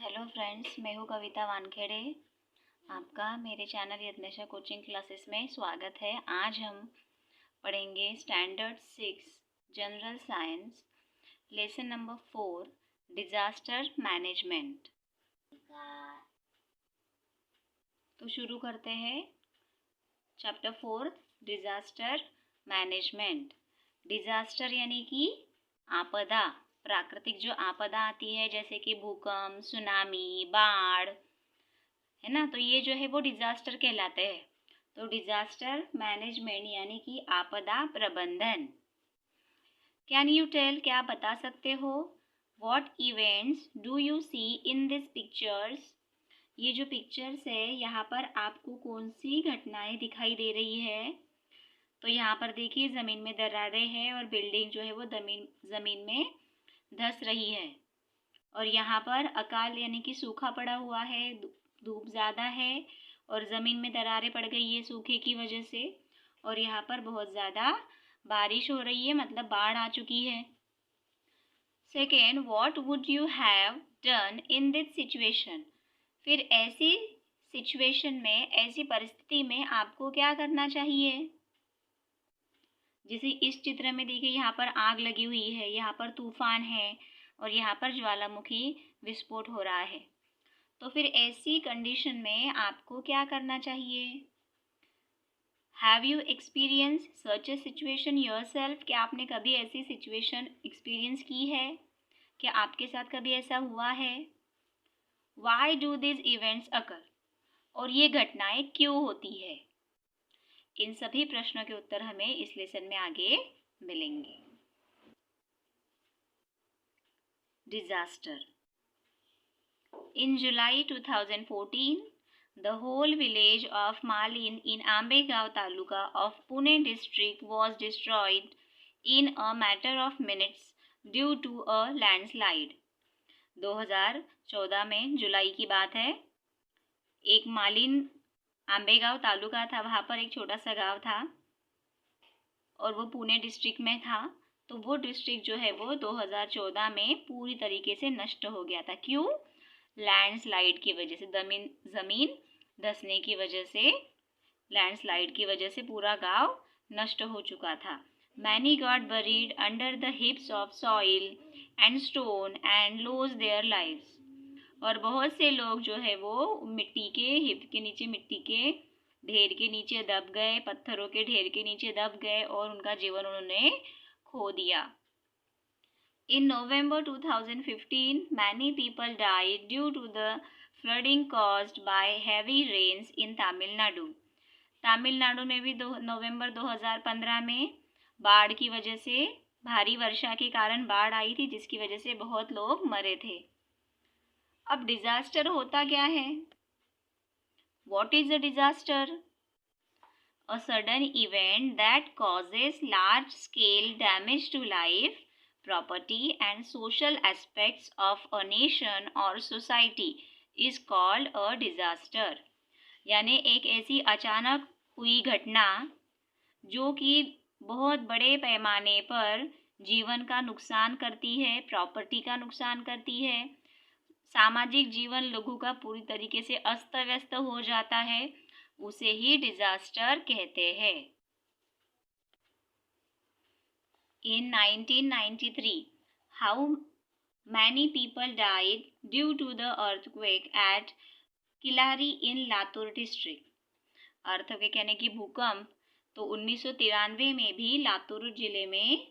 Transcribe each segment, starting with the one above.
Hello friends, मैं हूँ कविता वानखेड़े। आपका मेरे चैनल यज्ञेशा कोचिंग क्लासेस में स्वागत है। आज हम पढ़ेंगे standard 6 general science lesson number 4 disaster management. तो शुरू करते हैं। Chapter 4 disaster management. डिजास्टर यानी कि आपदा, प्राकृतिक जो आपदा आती है जैसे कि भूकंप, सुनामी, बाढ़, है ना, तो ये जो है वो डिजास्टर कहलाते हैं। तो डिजास्टर मैनेजमेंट यानी कि आपदा प्रबंधन। कैन यू टेल, क्या बता सकते हो, what events do you see in this pictures. ये जो पिक्चर्स है यहाँ पर आपको कौन सी घटनाएं दिखाई दे रही है। तो यहाँ पर देखिए ज़मीन में दरारें हैं और बिल्डिंग जो है वो ज़मीन में धंस रही है। और यहाँ पर अकाल यानी कि सूखा पड़ा हुआ है, धूप ज़्यादा है और ज़मीन में दरारें पड़ गई है सूखे की वजह से। और यहाँ पर बहुत ज़्यादा बारिश हो रही है, मतलब बाढ़ आ चुकी है। Second, what would you have done in this situation. फिर ऐसी सिचुएशन में, ऐसी परिस्थिति में आपको क्या करना चाहिए। जैसे इस चित्र में देखिए यहाँ पर आग लगी हुई है, यहाँ पर तूफान है और यहाँ पर ज्वालामुखी विस्फोट हो रहा है। तो फिर ऐसी कंडीशन में आपको क्या करना चाहिए। Have you experience such A situation yourself. क्या आपने कभी ऐसी सिचुएशन एक्सपीरियंस की है, क्या आपके साथ कभी ऐसा हुआ है। वाई डू दिस इवेंट्स अकर, और ये घटनाएं क्यों होती है। इन सभी प्रश्नों के उत्तर हमें इस लेसन में आगे मिलेंगे। Disaster. In July 2014, the whole village of Malin in Ambegaon Taluka of Pune district was destroyed in a matter of minutes due to a landslide. 2014 में जुलाई की बात है। एक मालिन आंबेगांव तालुका था, वहाँ पर एक छोटा सा गांव था और वो पुणे डिस्ट्रिक्ट में था। तो वो डिस्ट्रिक्ट जो है वो 2014 में पूरी तरीके से नष्ट हो गया था। क्यों। लैंडस्लाइड की वजह से, ज़मीन धंसने की वजह से, लैंडस्लाइड की वजह से पूरा गांव नष्ट हो चुका था। Many got buried under the हिप्स of soil and stone and loss their lives. और बहुत से लोग जो है वो मिट्टी के हिप के नीचे, मिट्टी के ढेर के नीचे दब गए, पत्थरों के ढेर के नीचे दब गए और उनका जीवन उन्होंने खो दिया। In November 2015, many people died due to the flooding caused by heavy rains in Tamil Nadu. Tamil Nadu में भी नवंबर 2015 में बाढ़ की वजह से, भारी वर्षा के कारण बाढ़ आई थी जिसकी वजह से बहुत लोग मरे थे। अब डिजास्टर होता क्या है। What is a disaster? A sudden event that causes large scale damage to life, property and social aspects of a nation or society is called a disaster. यानी एक ऐसी अचानक हुई घटना जो कि बहुत बड़े पैमाने पर जीवन का नुकसान करती है, प्रॉपर्टी का नुकसान करती है, सामाजिक जीवन लोगों का पूरी तरीके से अस्त व्यस्त हो जाता है, उसे ही डिजास्टर कहते हैं। In 1993, how many people died due to the earthquake at Kalaari in Latur district. Earthquake यानी कि भूकंप, तो 1993 में भी लातूर जिले में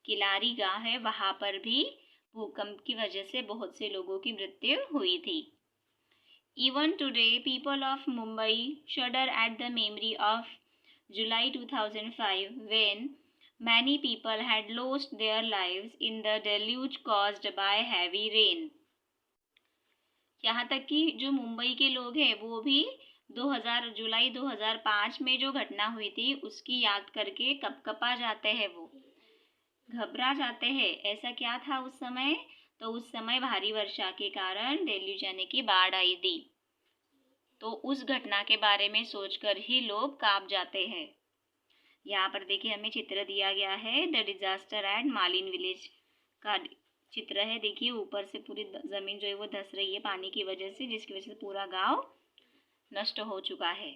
किलारी गांव है, वहाँ पर भी भूकंप की वजह से बहुत से लोगों की मृत्यु हुई थी। Even today, people of Mumbai shudder at the memory of July 2005 when many people had lost their lives in the deluge caused by heavy rain. यहाँ तक कि जो मुंबई के लोग हैं वो भी जुलाई 2005 में जो घटना हुई थी उसकी याद करके कपकपा जाते हैं, वो घबरा जाते हैं। ऐसा क्या था उस समय, तो उस समय भारी वर्षा के कारण डेल्यूज यानी कि बाढ़ आई थी। तो उस घटना के बारे में सोचकर ही लोग कांप जाते हैं। यहाँ पर देखिए हमें चित्र दिया गया है द डिजास्टर एट मालिन विलेज का चित्र है, देखिए ऊपर से पूरी ज़मीन जो है वो धंस रही है पानी की वजह से, जिसकी वजह से पूरा गांव नष्ट हो चुका है।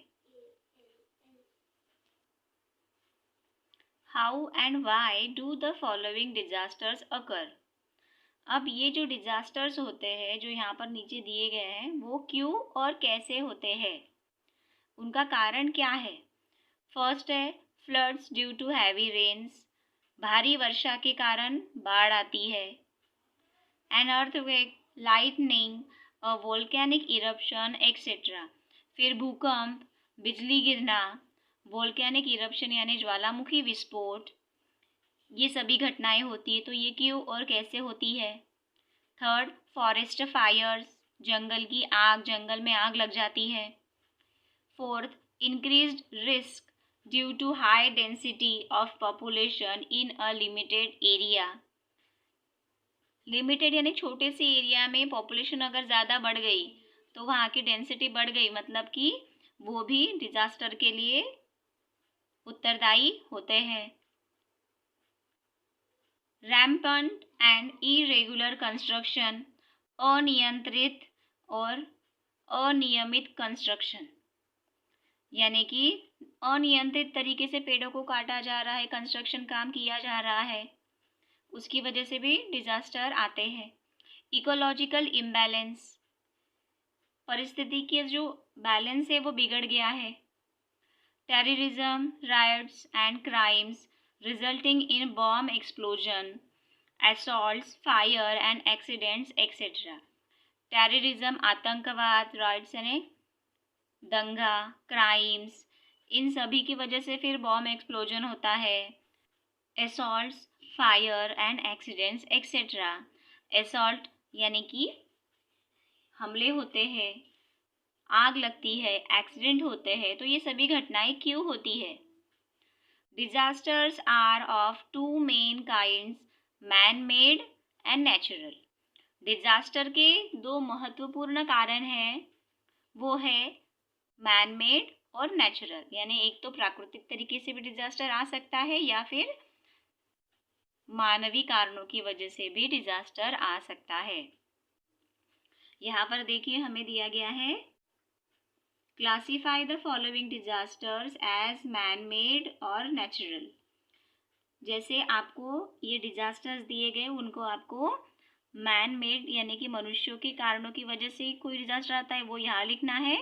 How and why do the following disasters occur. अब ये जो डिजास्टर्स होते हैं जो यहाँ पर नीचे दिए गए हैं वो क्यों और कैसे होते हैं, उनका कारण क्या है। फर्स्ट है floods due to heavy rains, भारी वर्षा के कारण बाढ़ आती है। An earthquake, lightning, a volcanic eruption etcetera. फिर भूकंप, बिजली गिरना, वोल्केनिक इरप्शन यानी ज्वालामुखी विस्फोट, ये सभी घटनाएं होती है। तो ये क्यों और कैसे होती है। थर्ड फॉरेस्ट फायर्स, जंगल की आग, जंगल में आग लग जाती है। Fourth increased risk due to high density of population in a limited area. Limited यानी छोटे से एरिया में पॉपुलेशन अगर ज़्यादा बढ़ गई तो वहाँ की डेंसिटी बढ़ गई, मतलब कि वो भी डिजास्टर के लिए उत्तरदायी होते हैं। रैम्पंट एंड इरेगुलर कंस्ट्रक्शन, अनियंत्रित और अनियमित कंस्ट्रक्शन, यानी कि अनियंत्रित तरीके से पेड़ों को काटा जा रहा है, कंस्ट्रक्शन काम किया जा रहा है, उसकी वजह से भी डिजास्टर आते हैं। इकोलॉजिकल इम्बैलेंस, परिस्थिति के जो बैलेंस है वो बिगड़ गया है। Terrorism, rights and crimes resulting in bomb explosion, assaults, fire and accidents etcetera. Terrorism, आतंकवाद, राइट्स यानी दंगा, क्राइम्स, इन सभी की वजह से फिर बॉम्ब एक्सप्लोजन होता है। Assaults, fire and accidents etcetera. Assault यानी कि हमले होते हैं, आग लगती है, एक्सीडेंट होते हैं। तो ये सभी घटनाएं क्यों होती है। Disasters are of two main kinds, man made and natural. Disaster के दो महत्वपूर्ण कारण हैं, वो है मैन मेड और नेचुरल, यानी एक तो प्राकृतिक तरीके से भी डिजास्टर आ सकता है या फिर मानवीय कारणों की वजह से भी डिजास्टर आ सकता है। यहाँ पर देखिए हमें दिया गया है classify the following disasters as man made और नेचुरल। जैसे आपको ये डिजास्टर्स दिए गए उनको आपको मैन मेड यानी कि मनुष्यों के कारणों की वजह से कोई डिजास्टर आता है वो यहाँ लिखना है,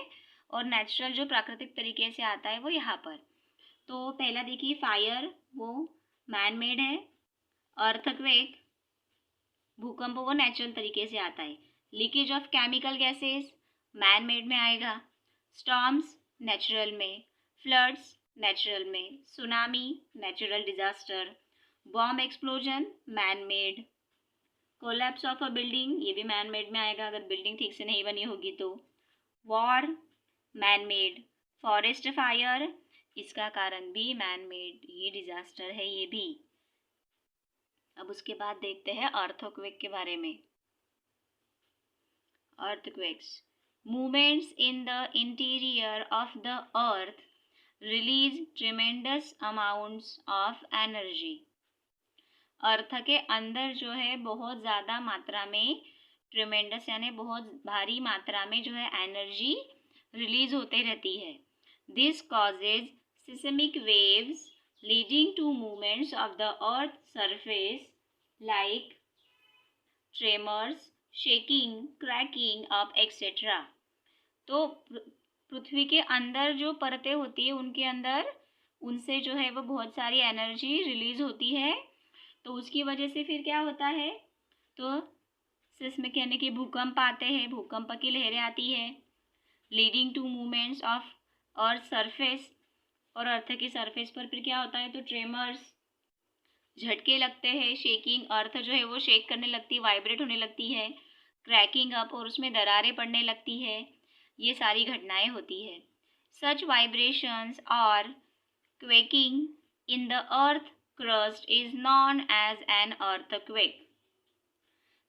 और नेचुरल जो प्राकृतिक तरीके से आता है वो यहाँ पर। तो पहला देखिए फायर, वो मैन मेड है। अर्थक्वेक, भूकंप, वो नेचुरल तरीके से आता है। Leakage of chemical gases man made में आएगा। स्टॉर्म्स नेचुरल में, फ्लड्स नेचुरल में, tsunami natural disaster, bomb explosion man made, collapse of a building ये भी मैन मेड में आएगा अगर बिल्डिंग ठीक से नहीं बनी होगी तो। War man made, forest fire इसका कारण भी मैन मेड, ये डिजास्टर है ये भी। अब उसके बाद देखते हैं अर्थक्वेक के बारे में। Earthquakes, movements in the interior of the earth release tremendous amounts of energy. Earth के अंदर जो है बहुत ज़्यादा मात्रा में, ट्रिमेंडस यानी बहुत भारी मात्रा में जो है एनर्जी रिलीज होते रहती है। This causes seismic waves leading to movements of the earth surface like tremors, shaking, cracking up etc. तो पृथ्वी के अंदर जो परतें होती है उनके अंदर उनसे जो है वो बहुत सारी एनर्जी रिलीज होती है, तो उसकी वजह से फिर क्या होता है, तो सिस्मिक यानी कि भूकंप आते हैं, भूकंप की लहरें आती है। Leading to movements of earth surface, और अर्थ की सरफेस पर फिर क्या होता है, तो ट्रेमर्स झटके लगते हैं। शेकिंग, अर्थ जो है वो शेक करने लगती है, वाइब्रेट होने लगती है। क्रैकिंग अप, और उसमें दरारें पड़ने लगती है। ये सारी घटनाएं होती है। सच वाइब्रेशंस और quaking in the earth crust is known as an earthquake.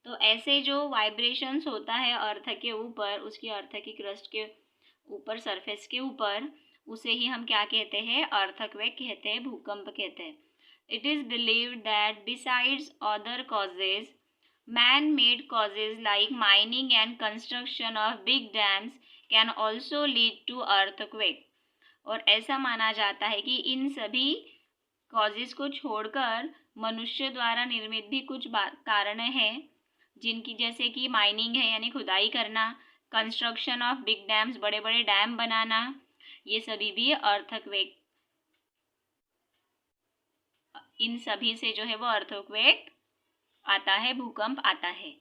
तो ऐसे जो वाइब्रेशंस होता है अर्थ के ऊपर, उसकी अर्थ की क्रस्ट के ऊपर, सरफेस के ऊपर, उसे ही हम क्या कहते हैं, अर्थक्वेक कहते हैं, भूकंप कहते हैं। It is believed that besides other causes Man-made causes like mining and construction of big dams can also lead to earthquake. और ऐसा माना जाता है कि इन सभी कॉजेज को छोड़कर मनुष्य द्वारा निर्मित भी कुछ कारण हैं जिनकी, जैसे कि माइनिंग है यानी खुदाई करना, कंस्ट्रक्शन ऑफ बिग डैम्स बड़े बड़े डैम बनाना, ये सभी भी अर्थक्वेक, इन सभी से जो है वो अर्थक्वेक आता है, भूकंप आता है।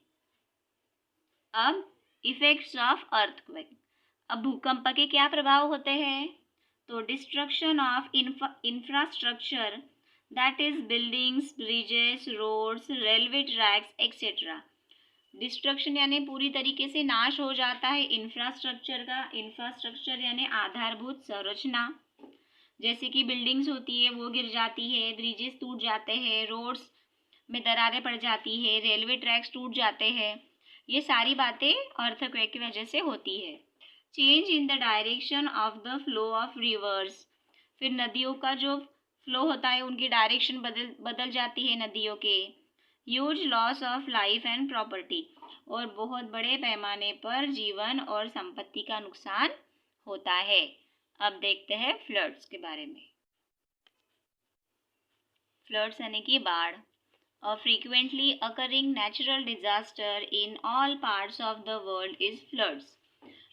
अब इफेक्ट्स ऑफ अर्थक्वेक, अब भूकंप के क्या प्रभाव होते हैं? तो destruction of infrastructure, that is buildings, bridges, roads, railway tracks etcetera. Destruction यानी पूरी तरीके से नाश हो जाता है इंफ्रास्ट्रक्चर का। इंफ्रास्ट्रक्चर यानी आधारभूत संरचना, जैसे कि बिल्डिंग्स होती है वो गिर जाती है, ब्रिजेस टूट जाते हैं, रोड्स में दरारें पड़ जाती है, रेलवे ट्रैक्स टूट जाते हैं, ये सारी बातें अर्थक्वेक की वजह से होती है। Change in the direction of the flow of reverse, फिर नदियों का जो फ्लो होता है उनकी डायरेक्शन बदल जाती है नदियों के। Huge loss of life and property, और बहुत बड़े पैमाने पर जीवन और संपत्ति का नुकसान होता है। अब देखते हैं फ्लड्स के बारे में। फ्लड्स यानी कि बाढ़, a frequently occurring natural disaster in all parts of the world is floods.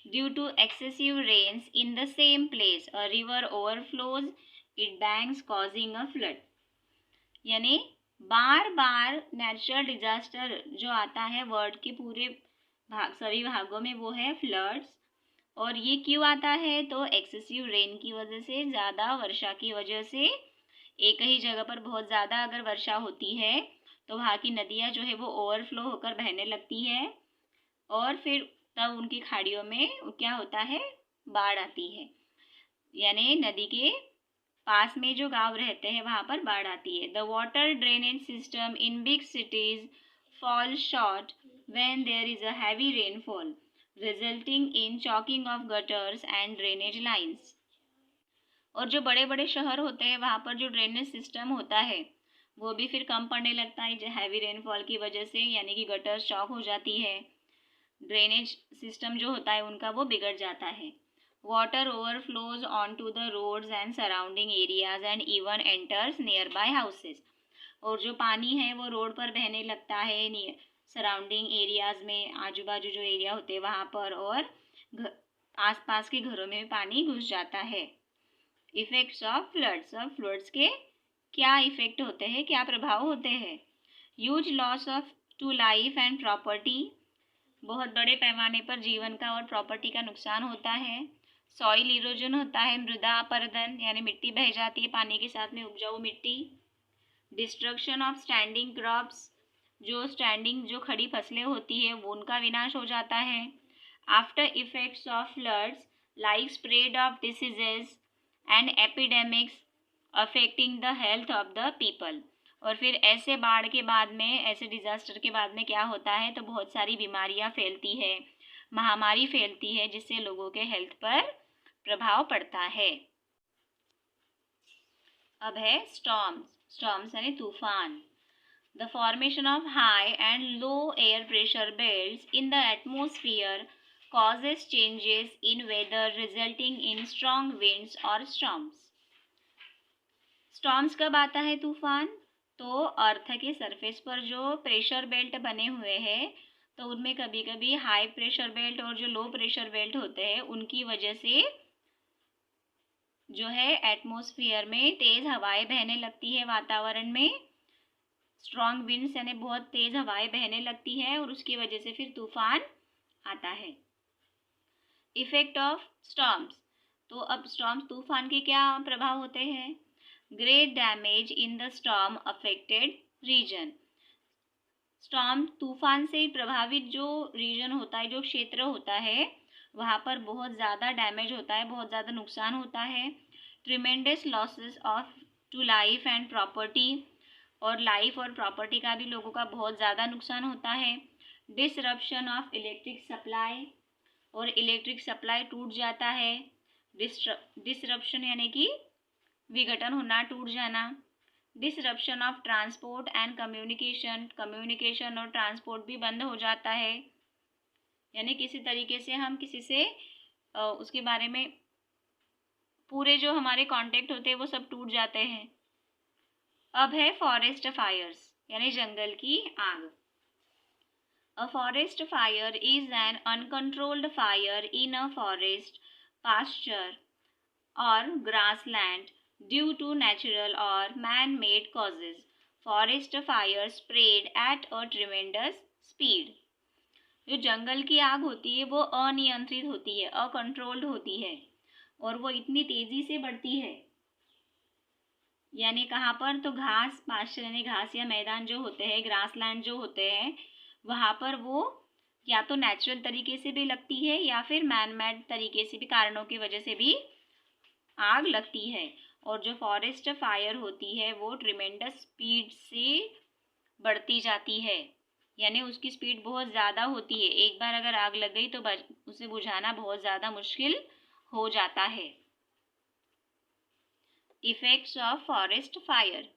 Due to excessive rains in the same place a river overflows it banks causing a flood. यानी बार बार natural disaster जो आता है world के पूरे सभी भागों में, वो है फ्लड्स। और ये क्यों आता है? तो एक्सेसिव रेन की वजह से, ज़्यादा वर्षा की वजह से। एक ही जगह पर बहुत ज़्यादा अगर वर्षा होती है तो वहाँ की नदियाँ जो है वो ओवरफ्लो होकर बहने लगती है, और फिर तब उनकी खाड़ियों में क्या होता है? बाढ़ आती है। यानी नदी के पास में जो गांव रहते हैं वहाँ पर बाढ़ आती है। The water drainage system in big cities fall short when there is a heavy rainfall, resulting in choking of gutters and drainage lines. और जो बड़े बड़े शहर होते हैं वहाँ पर जो ड्रेनेज सिस्टम होता है वो भी फिर कम पड़ने लगता है हैवी रेनफॉल की वजह से, यानी कि गटर्स चॉक हो जाती है, ड्रेनेज सिस्टम जो होता है उनका वो बिगड़ जाता है। Water overflows on to the roads and surrounding areas and even enters nearby houses, और जो पानी है वो रोड पर बहने लगता है सराउंडिंग एरियाज में, आजू बाजू जो एरिया होते हैं वहाँ पर, और आसपास के घरों में पानी घुस जाता है। इफेक्ट्स ऑफ फ्लड्स, अब फ्लड्स के क्या इफेक्ट होते हैं, क्या प्रभाव होते हैं? Huge loss of to life and property, बहुत बड़े पैमाने पर जीवन का और प्रॉपर्टी का नुकसान होता है। सॉइल इरोजन होता है, मृदा अपरदन यानी मिट्टी बह जाती है पानी के साथ में, उपजाऊ मिट्टी। डिस्ट्रक्शन ऑफ स्टैंडिंग क्रॉप्स, जो स्टैंडिंग जो खड़ी फसलें होती है वो उनका विनाश हो जाता है। After effects of floods like spread of diseases and epidemics affecting the health of the people, और फिर ऐसे बाढ़ के बाद में, ऐसे डिजास्टर के बाद में क्या होता है? तो बहुत सारी बीमारियां फैलती है, महामारी फैलती है, जिससे लोगों के हेल्थ पर प्रभाव पड़ता है। अब है स्टॉर्म्स, स्टॉर्म्स यानी तूफान। The formation of high and low air pressure belts in the atmosphere causes changes in weather resulting in strong winds or storms. Storms कब आता है तूफान? तो अर्थ के सरफेस पर जो प्रेशर बेल्ट बने हुए हैं तो उनमें कभी कभी हाई प्रेशर बेल्ट और जो लो प्रेशर बेल्ट होते हैं उनकी वजह से जो है एटमॉस्फेयर में तेज़ हवाएं बहने लगती है, वातावरण में स्ट्रॉन्ग विंड्स यानी बहुत तेज़ हवाएं बहने लगती है, और उसकी वजह से फिर तूफान आता है। इफेक्ट ऑफ स्टॉर्म्स, तो अब स्टॉर्म्स तूफान के क्या प्रभाव होते हैं? Great damage in the storm affected region, storm तूफान से प्रभावित जो रीजन होता है, जो क्षेत्र होता है वहाँ पर बहुत ज़्यादा डैमेज होता है, बहुत ज़्यादा नुकसान होता है। Tremendous losses of to life and property, और लाइफ और प्रॉपर्टी का भी लोगों का बहुत ज़्यादा नुकसान होता है। डिसरप्शन ऑफ इलेक्ट्रिक सप्लाई, और इलेक्ट्रिक सप्लाई टूट जाता है। डिसरप्शन यानी कि विघटन होना, टूट जाना। Disruption of transport and communication और ट्रांसपोर्ट भी बंद हो जाता है, यानी किसी तरीके से हम किसी से उसके बारे में पूरे जो हमारे कांटेक्ट होते हैं वो सब टूट जाते हैं। अब है फॉरेस्ट फायर्स, यानी जंगल की आग। A forest fire is an uncontrolled fire in a forest, pasture or grassland due to natural or man-made causes. Forest fire spread at a tremendous speed. जो जंगल की आग होती है वो अनियंत्रित होती है, अकंट्रोल्ड होती है और वो इतनी तेजी से बढ़ती है, यानी कहाँ पर, तो घास पास्चर यानी घास या मैदान जो होते हैं, ग्रासलैंड जो होते हैं, वहाँ पर वो या तो नेचुरल तरीके से भी लगती है या फिर मैन मेड तरीके से भी, कारणों की वजह से भी आग लगती है। और जो फॉरेस्ट फायर होती है वो ट्रिमेंडस स्पीड से बढ़ती जाती है, यानी उसकी स्पीड बहुत ज़्यादा होती है। एक बार अगर आग लग गई तो उसे बुझाना बहुत ज़्यादा मुश्किल हो जाता है। Effects of forest fire: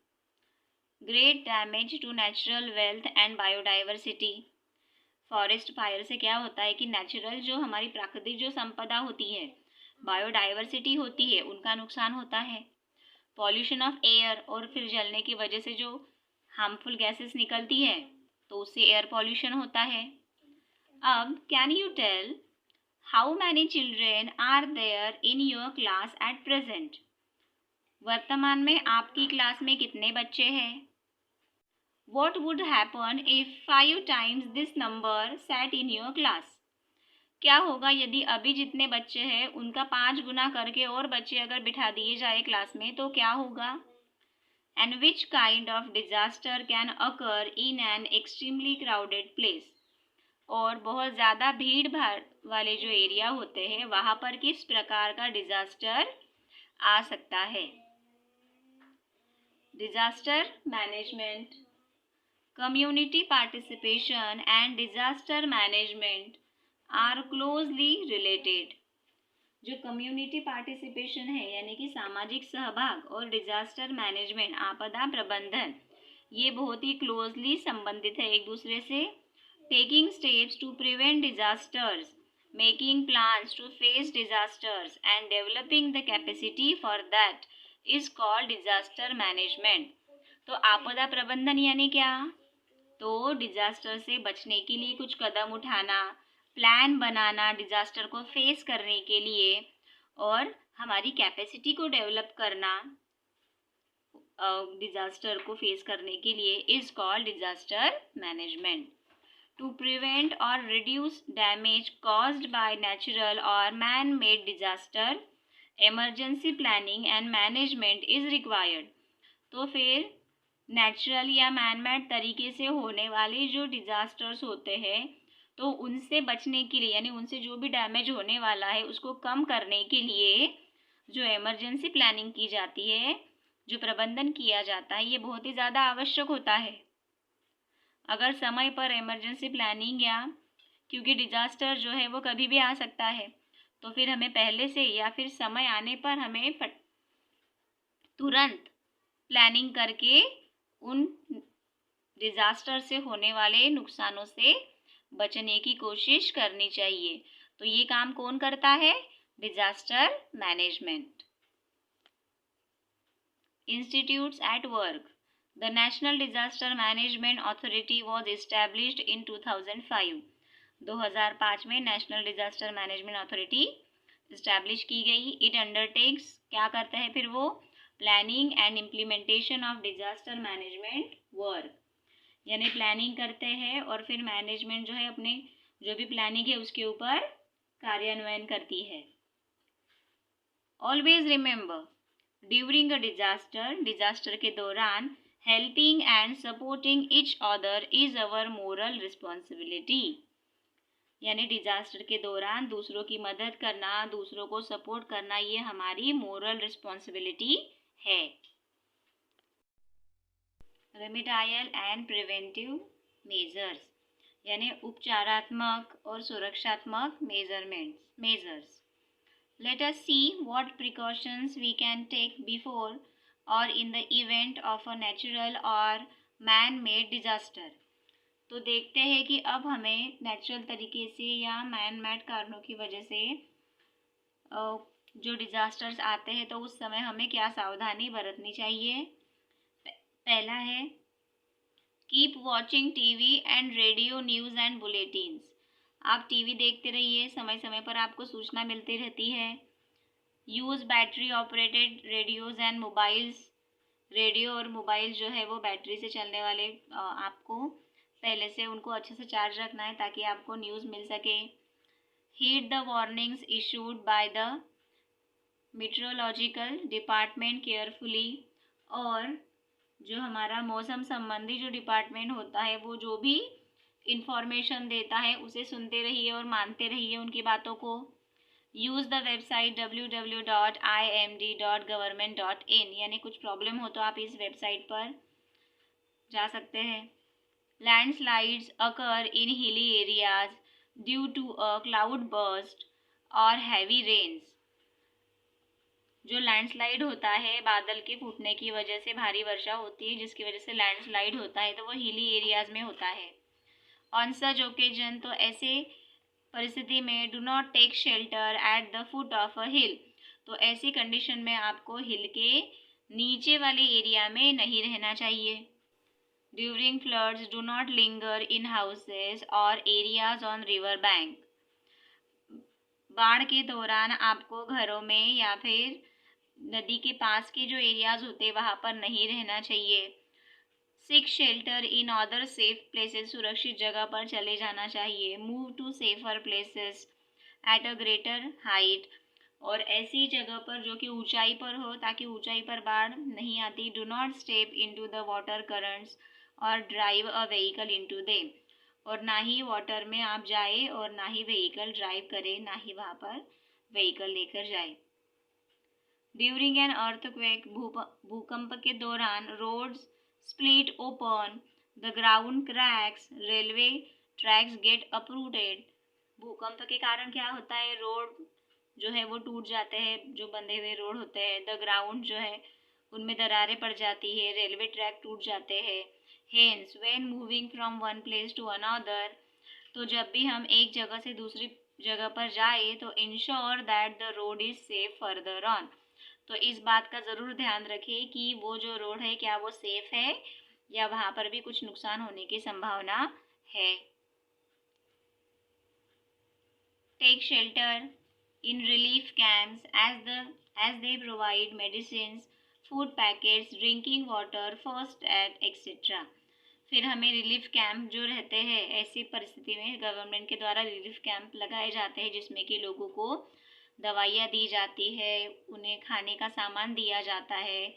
great damage to natural wealth and biodiversity. Forest fire से क्या होता है कि नेचुरल जो हमारी प्राकृतिक जो संपदा होती है, बायोडाइवर्सिटी होती है, उनका नुकसान होता है। पॉल्यूशन ऑफ एयर, और फिर जलने की वजह से जो हार्मफुल गैसेस निकलती है तो उससे एयर पॉल्यूशन होता है। अब can you tell how many children are there in your class at present? वर्तमान में आपकी क्लास में कितने बच्चे हैं? What would happen if 5 times this number sat in your class? क्या होगा यदि अभी जितने बच्चे हैं उनका 5 गुना करके और बच्चे अगर बिठा दिए जाए क्लास में तो क्या होगा? And which kind of disaster can occur in an extremely crowded place? और बहुत ज़्यादा भीड़ भाड़ वाले जो एरिया होते हैं वहाँ पर किस प्रकार का डिजास्टर आ सकता है? Disaster management. Community participation and disaster management are closely related. जो कम्युनिटी पार्टिसिपेशन है यानी कि सामाजिक सहभाग और डिजास्टर मैनेजमेंट आपदा प्रबंधन, ये बहुत ही क्लोजली संबंधित है एक दूसरे से। Taking steps to prevent disasters, making plans to face disasters and developing the capacity for that is called disaster management. तो आपदा प्रबंधन यानी क्या? तो डिजास्टर से बचने के लिए कुछ कदम उठाना, प्लान बनाना डिजास्टर को फेस करने के लिए, और हमारी कैपेसिटी को डेवलप करना डिजास्टर को फेस करने के लिए is called disaster management. To prevent or reduce damage caused by natural or man made disaster, emergency planning and management is required. तो फिर नेचुरल या मैनमेड तरीके से होने वाले जो डिजास्टर्स होते हैं तो उनसे बचने के लिए, यानी उनसे जो भी डैमेज होने वाला है उसको कम करने के लिए जो इमरजेंसी प्लानिंग की जाती है, जो प्रबंधन किया जाता है, ये बहुत ही ज़्यादा आवश्यक होता है। अगर समय पर इमरजेंसी प्लानिंग या क्योंकि डिजास्टर जो है वो कभी भी आ सकता है, तो फिर हमें पहले से या फिर समय आने पर हमें तुरंत प्लानिंग करके उन डिजास्टर से होने वाले नुकसानों से बचने की कोशिश करनी चाहिए। तो ये काम कौन करता है? Disaster management. Institutes at work. The national disaster management authority was established in 2005। 2005 में national disaster management authority establish की गई। इट अंडरटेक्स, क्या करता है फिर वो? Planning and implementation of disaster management work, यानी प्लानिंग करते हैं और फिर मैनेजमेंट जो है अपने जो भी प्लानिंग है उसके ऊपर कार्यान्वयन करती है। Always remember, during a disaster के दौरान helping and supporting each other is our moral responsibility, यानी डिजास्टर के दौरान दूसरों की मदद करना, दूसरों को सपोर्ट करना, ये हमारी मोरल रिस्पॉन्सिबिलिटी है। रेमिडायल एंड प्रिवेंटिव मेजर्स, यानी उपचारात्मक और सुरक्षात्मक measures. Let us see what precautions we can take before or in the event of a natural or man made disaster. तो देखते हैं कि अब हमें नेचुरल तरीके से या मैन मेड कारणों की वजह से जो डिजास्टर्स आते हैं तो उस समय हमें क्या सावधानी बरतनी चाहिए। पहला है keep watching TV and radio news and bulletins. आप टीवी देखते रहिए, समय समय पर आपको सूचना मिलती रहती है। Use battery operated radios and mobiles. Radio और मोबाइल जो है वो बैटरी से चलने वाले, आपको पहले से उनको अच्छे से चार्ज रखना है ताकि आपको न्यूज़ मिल सके। Heed the warnings issued by the meteorological department carefully. और जो हमारा मौसम संबंधी जो डिपार्टमेंट होता है वो जो भी इंफॉर्मेशन देता है उसे सुनते रहिए और मानते रहिए उनकी बातों को। यूज़ द वेबसाइट www.imd.government.in, यानी कुछ प्रॉब्लम हो तो आप इस वेबसाइट पर जा सकते हैं। Landslides occur in hilly areas due to a cloud burst और हैवी रेन्स। जो लैंडस्लाइड होता है बादल के फूटने की वजह से भारी वर्षा होती है जिसकी वजह से लैंडस्लाइड होता है, तो वो हिली एरियाज में होता है। ऑन सच ओकेजन, तो ऐसे परिस्थिति में do not take shelter at the foot of a hill. तो ऐसी कंडीशन में आपको हिल के नीचे वाले एरिया में नहीं रहना चाहिए। During floods do not linger in houses और एरियाज ऑन रिवर बैंक। बाढ़ के दौरान आपको घरों में या फिर नदी के पास के जो एरियाज होते हैं वहाँ पर नहीं रहना चाहिए। Seek shelter in other safe places, सुरक्षित जगह पर चले जाना चाहिए। Move to safer places at a greater height, और ऐसी जगह पर जो कि ऊंचाई पर हो ताकि ऊंचाई पर बाढ़ नहीं आती। Do not step into the water currents or drive a vehicle into them, और ना ही वाटर में आप जाए और ना ही व्हीकल ड्राइव करें, ना ही वहाँ पर व्हीकल लेकर जाए। ड्यूरिंग एन अर्थक्वेक, भूकंप के दौरान roads split open, the ground cracks, railway tracks get uprooted. भूकंप के कारण क्या होता है, रोड जो है वो टूट जाते हैं, जो बंधे हुए रोड होते हैं। द ग्राउंड जो है उनमें दरारें पड़ जाती है, रेलवे ट्रैक टूट जाते हैं। Hence when moving from one place to another, तो जब भी हम एक जगह से दूसरी जगह पर जाए तो ensure that the road is safe further on. तो इस बात का ज़रूर ध्यान रखें कि वो जो रोड है क्या वो सेफ है या वहाँ पर भी कुछ नुकसान होने की संभावना है। Take shelter in relief camps as they provide medicines, food packets, drinking water, first aid etcetera. फिर हमें रिलीफ कैंप जो रहते हैं ऐसी परिस्थिति में गवर्नमेंट के द्वारा रिलीफ कैंप लगाए जाते हैं जिसमें कि लोगों को दवाइयाँ दी जाती है, उन्हें खाने का सामान दिया जाता है,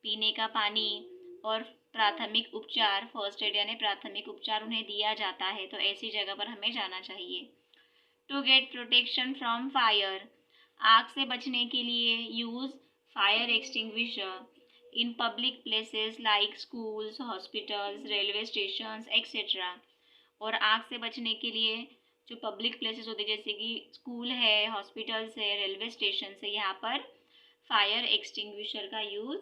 पीने का पानी और प्राथमिक उपचार, फर्स्ट एड यानी प्राथमिक उपचार उन्हें दिया जाता है। तो ऐसी जगह पर हमें जाना चाहिए। To get protection from fire, आग से बचने के लिए use fire extinguisher in public places like schools, hospitals, railway stations etcetera. और आग से बचने के लिए जो पब्लिक प्लेसेस होते हैं जैसे कि स्कूल है, हॉस्पिटल्स है, रेलवे स्टेशन है, यहाँ पर फायर एक्सटिंग्विशर का यूज़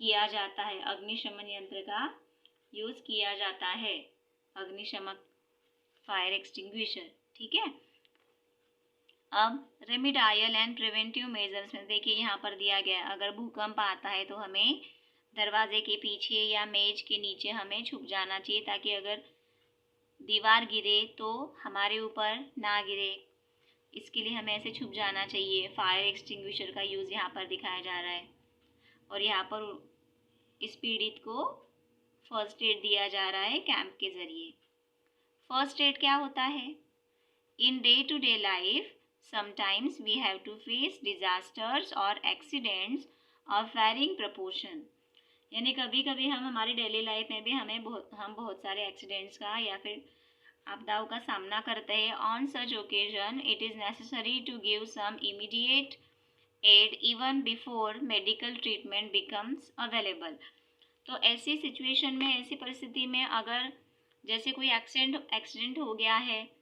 किया जाता है, अग्निशमन यंत्र का यूज़ किया जाता है, अग्निशमक फायर एक्सटिंग्विशर। ठीक है। अब रेमिडायल एंड प्रिवेंटिव मेजर्स में देखिए यहाँ पर दिया गया है, अगर भूकंप आता है तो हमें दरवाजे के पीछे या मेज के नीचे हमें छुप जाना चाहिए ताकि अगर दीवार गिरे तो हमारे ऊपर ना गिरे, इसके लिए हमें ऐसे छुप जाना चाहिए। फायर एक्सटिंग्विशर का यूज़ यहाँ पर दिखाया जा रहा है और यहाँ पर इस पीड़ित को फर्स्ट एड दिया जा रहा है कैंप के ज़रिए। फर्स्ट एड क्या होता है? In day to day life sometimes we have to face disasters or accidents of varying proportion, यानी कभी कभी हम हमारी डेली लाइफ में भी हम बहुत सारे एक्सीडेंट्स का या फिर आपदाओं का सामना करते हैं। On such occasion it is necessary to give some immediate aid even before medical treatment becomes available. तो ऐसी सिचुएशन में, ऐसी परिस्थिति में अगर जैसे कोई एक्सीडेंट हो गया है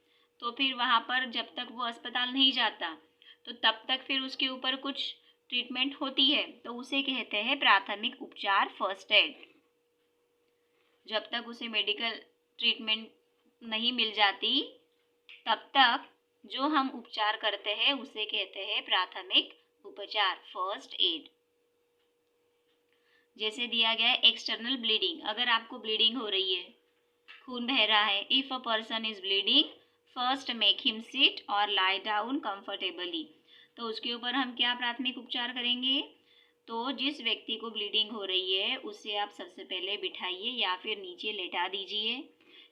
तो फिर वहाँ पर जब तक वो अस्पताल नहीं जाता तो तब तक फिर उसके ऊपर कुछ ट्रीटमेंट होती है तो उसे कहते हैं प्राथमिक उपचार, फर्स्ट एड। जब तक उसे मेडिकल ट्रीटमेंट नहीं मिल जाती तब तक जो हम उपचार करते हैं उसे कहते हैं प्राथमिक उपचार, फर्स्ट एड। जैसे दिया गया है एक्सटर्नल ब्लीडिंग, अगर आपको ब्लीडिंग हो रही है, खून बह रहा है, if a person is bleeding first make him sit और लाई डाउन कंफर्टेबली, तो उसके ऊपर हम क्या प्राथमिक उपचार करेंगे? तो जिस व्यक्ति को ब्लीडिंग हो रही है उसे आप सबसे पहले बिठाइए या फिर नीचे लेटा दीजिए।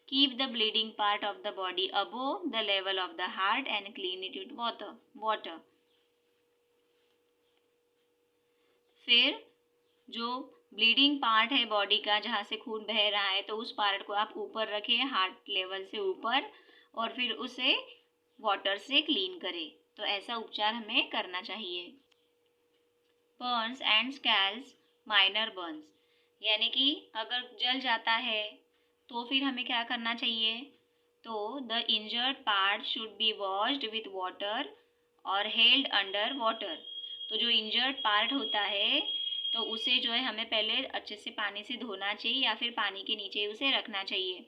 Keep the bleeding part of the body above the level of the heart and clean it with water. फिर जो ब्लीडिंग पार्ट है बॉडी का, जहाँ से खून बह रहा है, तो उस पार्ट को आप ऊपर रखें, हार्ट लेवल से ऊपर, और फिर उसे वाटर से क्लीन करें। तो ऐसा उपचार हमें करना चाहिए। बर्न्स एंड स्कैल्स, माइनर बर्न्स, यानी कि अगर जल जाता है तो फिर हमें क्या करना चाहिए? तो the injured part should be washed with water और हेल्ड अंडर वाटर। तो जो इंजर्ड पार्ट होता है तो उसे जो है हमें पहले अच्छे से पानी से धोना चाहिए या फिर पानी के नीचे उसे रखना चाहिए।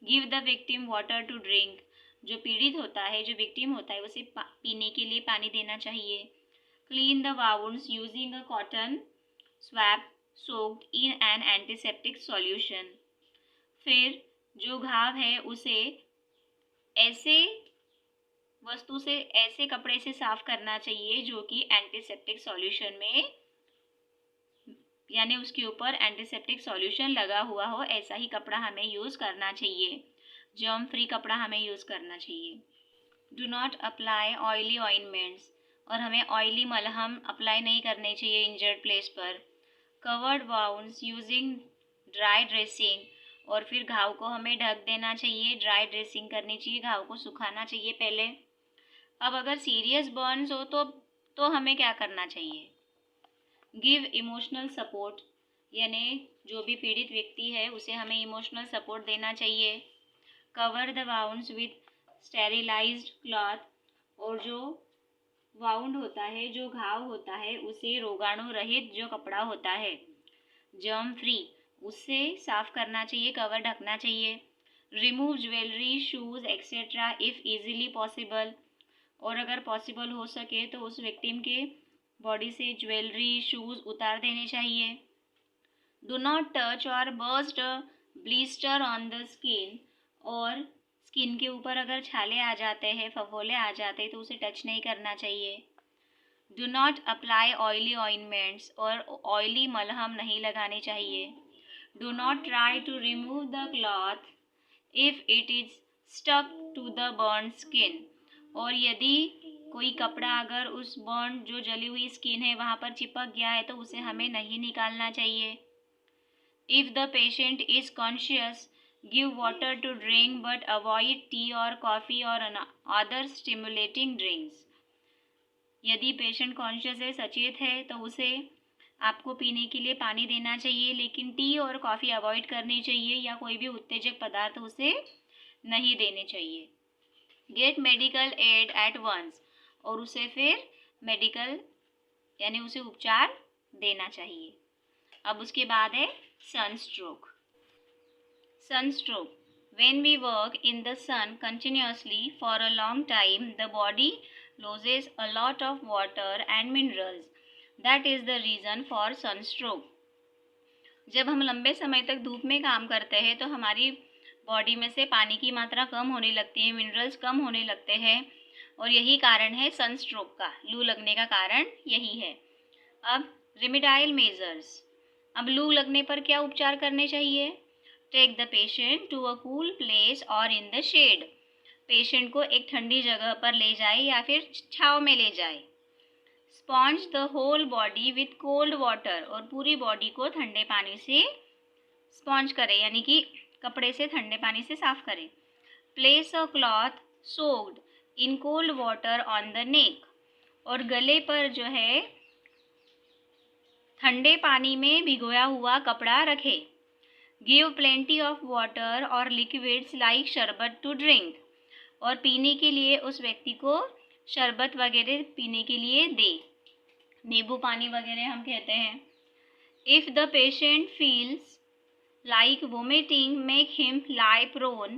Give the victim water to drink, जो पीड़ित होता है, जो विक्टिम होता है, उसे पीने के लिए पानी देना चाहिए। Clean the wounds using a cotton swap soaked in an antiseptic solution. फिर जो घाव है उसे ऐसे वस्तु से, ऐसे कपड़े से साफ करना चाहिए जो कि एंटीसेप्टिक सॉल्यूशन में, यानी उसके ऊपर एंटीसेप्टिक सॉल्यूशन लगा हुआ हो, ऐसा ही कपड़ा हमें यूज़ करना चाहिए। जर्म फ्री कपड़ा हमें यूज़ करना चाहिए। Do not apply oily ointments, और हमें ऑयली मलहम अप्लाई नहीं करने चाहिए इंजर्ड प्लेस पर। Covered wounds using dry dressing, और फिर घाव को हमें ढक देना चाहिए, ड्राई ड्रेसिंग करनी चाहिए, घाव को सुखाना चाहिए पहले। अब अगर सीरियस बर्न्स हो तो हमें क्या करना चाहिए? गिव इमोशनल सपोर्ट, यानी जो भी पीड़ित व्यक्ति है उसे हमें इमोशनल सपोर्ट देना चाहिए। Cover the wounds with sterilised cloth, और जो वाउंड होता है, जो घाव होता है, उसे रोगाणु रहित जो कपड़ा होता है, जर्म फ्री, उससे साफ करना चाहिए, कवर ढकना चाहिए। Remove jewellery, shoes etcetera if easily possible, और अगर पॉसिबल हो सके तो उस विक्टिम के बॉडी से ज्वेलरी, शूज़ उतार देने चाहिए। डू नॉट टच और burst blister on the skin, और स्किन के ऊपर अगर छाले आ जाते हैं, फफोले आ जाते हैं, तो उसे टच नहीं करना चाहिए। Do not apply oily ointments, और ऑयली मलहम नहीं लगाने चाहिए। Do not try to remove the cloth if it is stuck to the burn skin, और यदि कोई कपड़ा अगर उस बर्न, जो जली हुई स्किन है, वहाँ पर चिपक गया है तो उसे हमें नहीं निकालना चाहिए। If the patient is conscious, give water to drink but avoid tea और कॉफ़ी और अदर स्टिमुलेटिंग ड्रिंक्स। यदि पेशेंट कॉन्शियस है, सचेत है, तो उसे आपको पीने के लिए पानी देना चाहिए, लेकिन टी और कॉफ़ी अवॉइड करनी चाहिए, या कोई भी उत्तेजक पदार्थ उसे नहीं देने चाहिए। Get medical aid at once, और उसे फिर मेडिकल यानी उसे उपचार देना चाहिए। अब उसके बाद है sunstroke. Sunstroke, when we work in the sun continuously for a long time, the body loses a lot of water and minerals. That is the reason for sunstroke. जब हम लंबे समय तक धूप में काम करते हैं तो हमारी बॉडी में से पानी की मात्रा कम होने लगती है, मिनरल्स कम होने लगते हैं, और यही कारण है सनस्ट्रोक का, लू लगने का कारण यही है। अब रेमेडियल मेजर्स, अब लू लगने पर क्या उपचार करने चाहिए? Take the patient to a cool place और इन द शेड, पेशेंट को एक ठंडी जगह पर ले जाए या फिर छाँव में ले जाए। Sponge the whole body with cold water, और पूरी बॉडी को ठंडे पानी से स्पॉन्ज करें, यानी कि कपड़े से ठंडे पानी से साफ करें। Place a cloth soaked in cold water on the neck, और गले पर जो है ठंडे पानी में भिगोया हुआ कपड़ा रखें। गिव प्लेंटी ऑफ वाटर और लिक्विड्स लाइक शरबत टू ड्रिंक, और पीने के लिए उस व्यक्ति को शरबत वगैरह पीने के लिए दे। नींबू पानी वगैरह हम कहते हैं। If the patient feels like vomiting make him lie prone,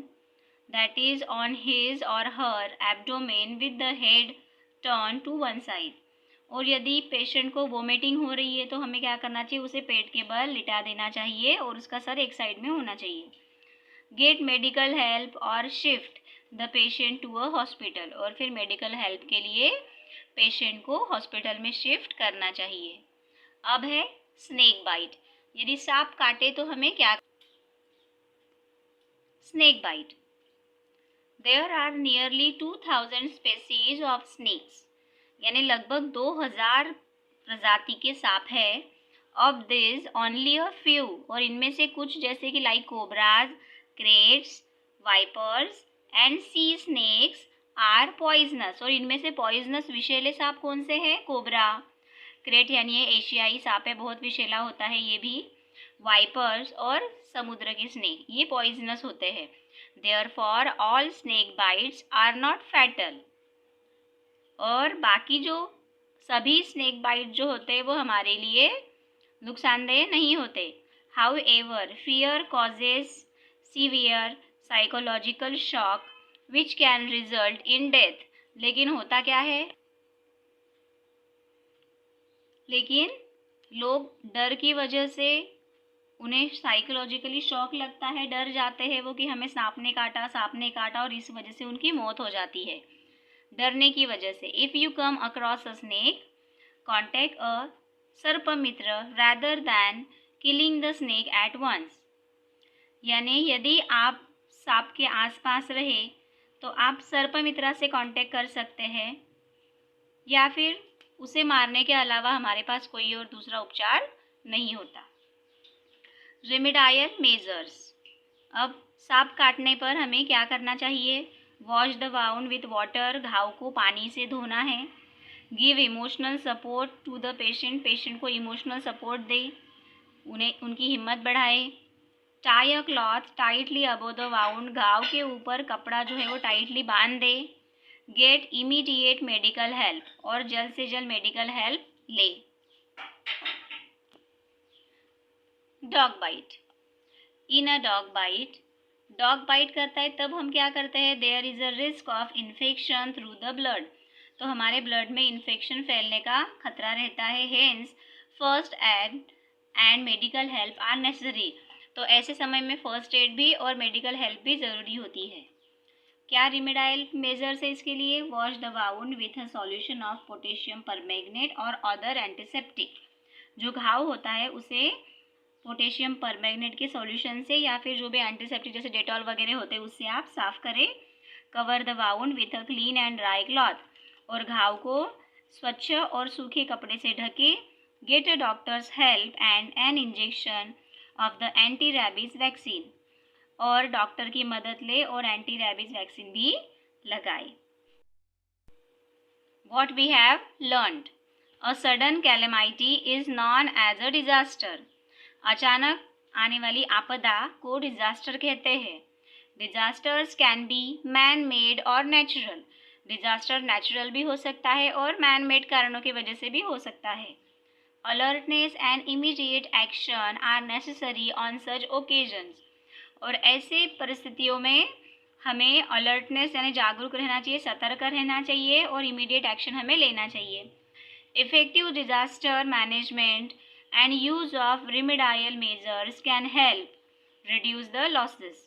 that is on his or her abdomen with the head turn to one side. और यदि पेशेंट को वोमिटिंग हो रही है तो हमें क्या करना चाहिए, उसे पेट के बल लिटा देना चाहिए और उसका सर एक साइड में होना चाहिए। गेट मेडिकल हेल्प और shift the patient to a hospital, और फिर मेडिकल हेल्प के लिए पेशेंट को हॉस्पिटल में शिफ्ट करना चाहिए। अब है स्नेक बाइट। यदि सांप काटे तो हमें क्या, snake bite. There are nearly 2000 species of snakes, यानी लगभग 2000 प्रजाति के सांप है। Of this only a few, और इनमें से कुछ जैसे कि like cobras, kraits, vipers and sea snakes are poisonous, और इनमें से पॉइजनस विषैले सांप कौन से हैं, कोबरा, क्रेट यानी ये एशियाई सांप है, बहुत विषैला होता है ये भी, वाइपर्स और समुद्र के स्नेक ये पॉइजनस होते हैं। Therefore all snake bites are not fatal, और बाकी जो सभी स्नेक बाइट जो होते हैं वो हमारे लिए नुकसानदेह नहीं होते। How ever fear causes severe psychological shock which can result in death, लेकिन होता क्या है, लेकिन लोग डर की वजह से उन्हें साइकोलॉजिकली शॉक लगता है, डर जाते हैं वो कि हमें सांप ने काटा, और इस वजह से उनकी मौत हो जाती है डरने की वजह से। If you come across a snake contact a sarpamitra rather than killing the snake at once, यानी यदि आप सांप के आसपास रहे तो आप सर्पमित्रा से कांटेक्ट कर सकते हैं, या फिर उसे मारने के अलावा हमारे पास कोई और दूसरा उपचार नहीं होता। Remedial measures. अब सांप काटने पर हमें क्या करना चाहिए, wash the wound with water, घाव को पानी से धोना है। Give emotional support to the patient, patient को इमोशनल सपोर्ट दे, उन्हें उनकी हिम्मत बढ़ाए। Tie a cloth tightly above the wound, घाव के ऊपर कपड़ा जो है वो टाइटली बांध दे। गेट इमीडिएट मेडिकल हेल्प, और जल्द से जल्द मेडिकल हेल्प ले। Dog bite. In a dog bite करता है तब हम क्या करते हैं, there is a risk of infection through the blood, तो हमारे ब्लड में इन्फेक्शन फैलने का खतरा रहता है। Hence first aid and medical help are necessary, तो ऐसे समय में फर्स्ट एड भी और मेडिकल हेल्प भी ज़रूरी होती है। क्या रिमेडाइल मेजर्स है इसके लिए, wash the wound with a solution of potassium permanganate और अदर एंटीसेप्टिक, जो घाव होता है उसे पोटेशियम परमैंगनेट के सॉल्यूशन से या फिर जो भी एंटीसेप्टिक जैसे डेटॉल वगैरह होते हैं उससे आप साफ करें। Cover the wound with a clean and dry cloth, और घाव को स्वच्छ और सूखे कपड़े से ढके। Get a doctor's help and an injection of the anti rabies vaccine, और डॉक्टर की मदद ले और एंटी रैबीज वैक्सीन भी लगाए। What we have learned, a sudden calamity is known as a disaster. अचानक आने वाली आपदा को डिजास्टर कहते हैं। Disasters can be man made और नेचुरल, डिजास्टर नेचुरल भी हो सकता है और मैन मेड कारणों की वजह से भी हो सकता है। Alertness and immediate action are necessary on such occasions, और ऐसे परिस्थितियों में हमें अलर्टनेस यानी जागरूक रहना चाहिए, सतर्क रहना चाहिए और इमीडिएट एक्शन हमें लेना चाहिए। Effective disaster management and use of remedial measures can help reduce the losses.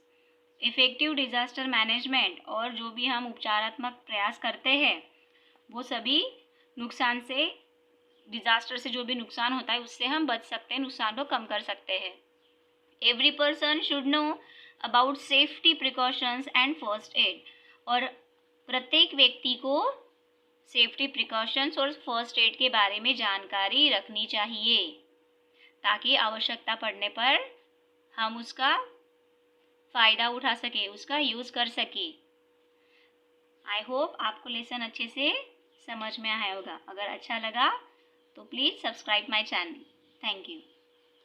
Effective disaster management और जो भी हम उपचारात्मक प्रयास करते हैं वो सभी नुकसान से, डिजास्टर से जो भी नुकसान होता है उससे हम बच सकते हैं, नुकसान को कम कर सकते हैं। Every person should know about safety precautions and first aid, और प्रत्येक व्यक्ति को सेफ्टी प्रिकॉशंस और फर्स्ट एड के बारे में जानकारी रखनी चाहिए ताकि आवश्यकता पड़ने पर हम उसका फ़ायदा उठा सके, उसका यूज़ कर सके। आई होप आपको लेसन अच्छे से समझ में आया होगा। अगर अच्छा लगा तो please subscribe my channel. Thank you.